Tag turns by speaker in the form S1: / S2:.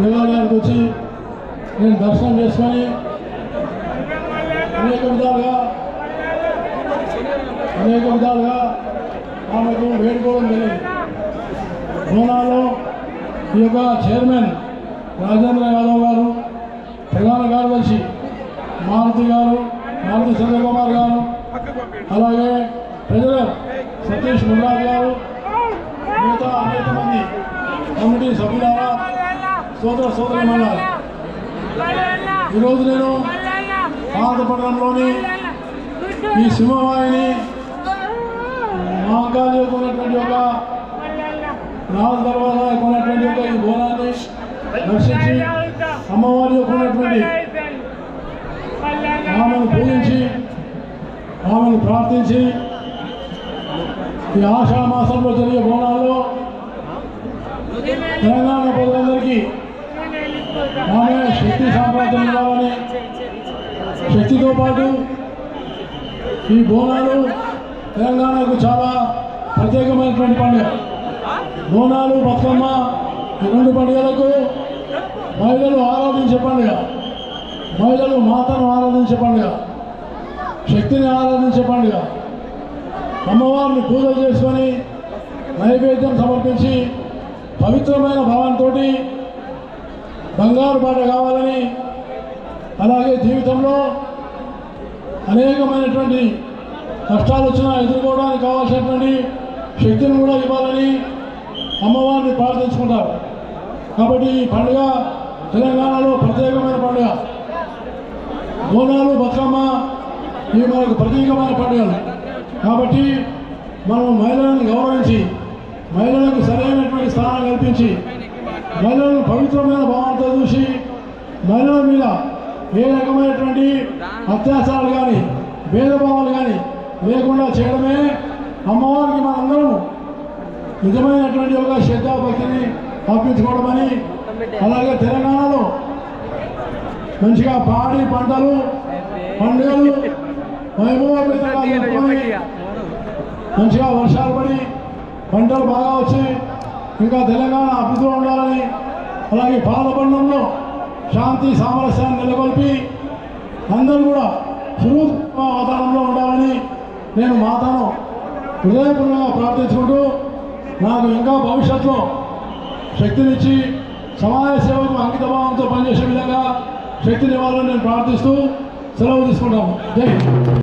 S1: దేవాలయానికి వచ్చి నేను దర్శనం చేసుకొని అనేక విధాలుగా ఆమెకు వేడుకోవడం జరిగింది. బోనాలో ఈ యొక్క చైర్మన్ రాజేంద్ర యాదవ్ గారు, ప్రధాన కార్యదర్శి మారుతి చంద్రకుమార్ గారు, అలాగే ట్రెజరర్ సతీష్ ముల్లాజ్ గారు, మిగతా అనేక మంది కమిటీ సభ్యులారా, సోదరిమణులారా, ఈరోజు నేను పాతపట్నంలోని ఈ సింహవాహిని మహాకాళి ఉన్నటువంటి ఒక 4 దర్వాజా ఉన్నటువంటి ఒక ఈ బోనాన్ని దర్శించి అమ్మవారి యొక్క ఉన్నటువంటి ఆమెను పూజించి ఆమెను ప్రార్థించి ఈ ఆషాఢ మాసంలో జరిగే బోనాల్లో తెలంగాణ ప్రజలందరికీ ఆమె శక్తి సామ్రాజ్యం ఇవ్వాలని, శక్తితో పాటు ఈ బోనాలు తెలంగాణకు చాలా ప్రత్యేకమైనటువంటి పండుగ. బోనాలు, బతుకమ్మ ఈ 2 పండుగలకు మహిళలు ఆరాధించే పండుగ, మహిళలు మాతను ఆరాధించే పండుగ, శక్తిని ఆరాధించే పండుగ. అమ్మవారిని పూజలు చేసుకొని నైవేద్యం సమర్పించి పవిత్రమైన భావంతో బంగారు బాట కావాలని, అలాగే జీవితంలో అనేకమైనటువంటి కష్టాలు వచ్చినా ఎదుర్కోవడానికి కావాల్సినటువంటి శక్తిని కూడా ఇవ్వాలని అమ్మవారిని ప్రార్థించుకుంటారు. కాబట్టి ఈ పండుగ తెలంగాణలో ప్రత్యేకమైన పండుగ. బోనాలు, బతుకమ్మ ఇవి మనకు ప్రత్యేకమైన పండుగలు. కాబట్టి మనం మహిళలను గౌరవించి, మహిళలకు సరైనటువంటి స్థానం కల్పించి, మహిళలను పవిత్రమైన భావంతో చూసి, మహిళల మీద ఏ రకమైనటువంటి అత్యాచారాలు కానీ భేదభావాలు కానీ లేకుండా చేయడమే అమ్మవారికి మనందరం నిజమైనటువంటి ఒక శ్రద్ధాభక్తిని అర్పించుకోవడమని, అలాగే తెలంగాణలో మంచిగా పాడి పంటలు పండుగలు వైభవపేతంగా జరుపుకొని మంచిగా వర్షాలు పడి పంటలు బాగా వచ్చి ఇంకా తెలంగాణ అభివృద్ధిలో ఉండాలని, అలాగే పాలపట్నంలో శాంతి సామరస్యాన్ని నెలకొల్పి అందరూ కూడా సురూప వాతావరణంలో ఉండాలని నేను మాతను హృదయపూర్వకంగా ప్రార్థించుకుంటూ నాకు ఇంకా భవిష్యత్తులో శక్తినిచ్చి సమాజ సేవకు అంకితభావంతో పనిచేసే విధంగా శక్తినివ్వాలని నేను ప్రార్థిస్తూ సెలవు తీసుకుంటాను. జై